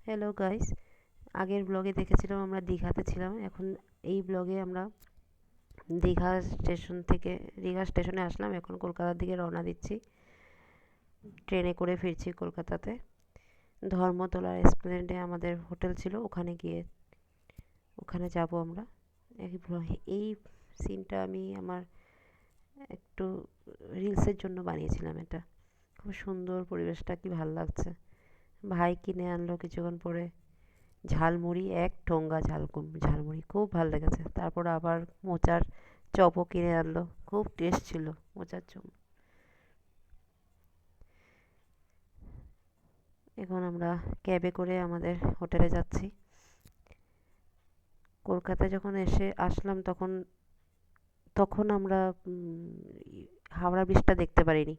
Hello guys, আগের ব্লগে দেখেছিলাম আমরা দীঘাতে ছিলাম। এখন এই ব্লগে আমরা দীঘা দীঘা স্টেশনে আসলাম। এখন কলকাতার দিকে রওনা দিচ্ছি। ট্রেনে করে ফিরছি কলকাতাতে। ধর্মতলার এসপ্ল্যানেডে আমাদের হোটেল ছিল, ওখানে যাব আমরা। এই সিনটা আমি আমার একটু রিলসের জন্য বানিয়েছিলাম। এটা খুব সুন্দর, পরিবেশটা কি ভাল লাগছে। ভাই কিনে আনলো কিছুক্ষণ পরে ঝালমুড়ি, এক ঠোঙ্গা ঝালমুড়ি খুব ভালো লেগেছে। তারপর আবার মোচার চপও কিনে আনলো, খুব টেস্ট ছিল মোচার চপ। এখন আমরা ক্যাবে করে আমাদের হোটেলে যাচ্ছি। কলকাতায় যখন আসলাম তখন তখন আমরা হাওড়া ব্রিজটা দেখতে পারিনি।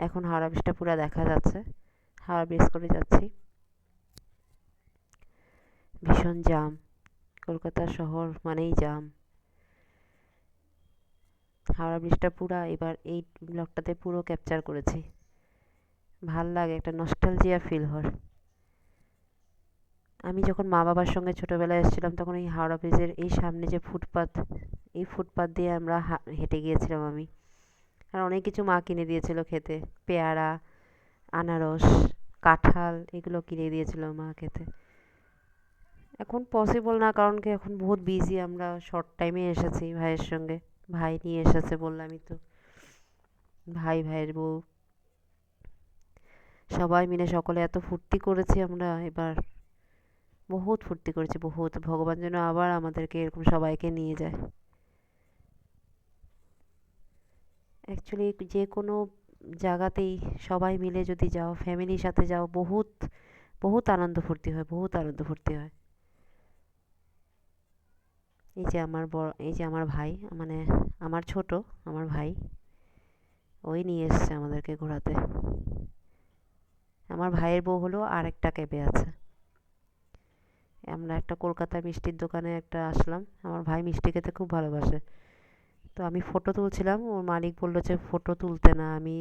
এখন হাওড়া ব্রিজটা পুরো দেখা যাচ্ছে। হাওড়া ব্রিজ করে যাচ্ছি। ভীষণ জ্যাম, কলকাতা শহর মানেই জ্যাম। হাওড়া ব্রিজটা পুরা এবার এই ব্লগটাতে পুরো ক্যাপচার করেছি। ভাল লাগে, একটা নস্টালজিয়া ফিল হয়। আমি যখন মা বাবার সঙ্গে ছোটবেলায় এসেছিলাম তখন এই হাওড়া ব্রিজের এই সামনে যে ফুটপাত, এই ফুটপাত দিয়ে আমরা হেঁটে গিয়েছিলাম আমি। আর অনেক কিছু মা কিনে দিয়েছিল খেতে, পেয়ারা, আনারস, কাঁঠাল, এগুলো কিনে দিয়েছিল মা খেতে। এখন পসিবল না, কারণ কি এখন বহুত বিজি। আমরা শর্ট টাইমে এসেছি ভাইয়ের সঙ্গে, ভাই নিয়ে এসেছে বললামই তো। ভাইয়ের বউ সবাই মিলে সকলে এত ফুর্তি করেছি আমরা এবার। বহুত ফুর্তি করেছি, বহুত। ভগবান যেন আবার আমাদেরকে এরকম সবাইকে নিয়ে যায়। অ্যাকচুয়ালি যে কোনো জায়গাতেই সবাই মিলে যদি যাও, ফ্যামিলির সাথে যাও, বহুত বহুত আনন্দ ফুর্তি হয়, বহুত আনন্দ ফুর্তি হয়। এই যে আমার ভাই, মানে আমার ছোট, আমার ভাই, ওই নিয়ে এসছে আমাদেরকে ঘোরাতে। আমার ভাইয়ের বউ হলো আর একটা ক্যাবে আছে। আমরা একটা কলকাতার মিষ্টির দোকানে আসলাম। আমার ভাই মিষ্টি খেতে খুব ভালোবাসে। তো আমি ফটো তুলছিলাম, ওর মালিক বললো যে ফটো তুলতে না, আমি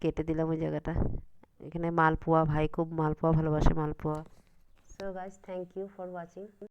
কেটে দিলাম ওই জায়গাটা। এখানে মালপোয়া, ভাই খুব মালপোয়া ভালোবাসে, malpua. So guys, thank you for watching.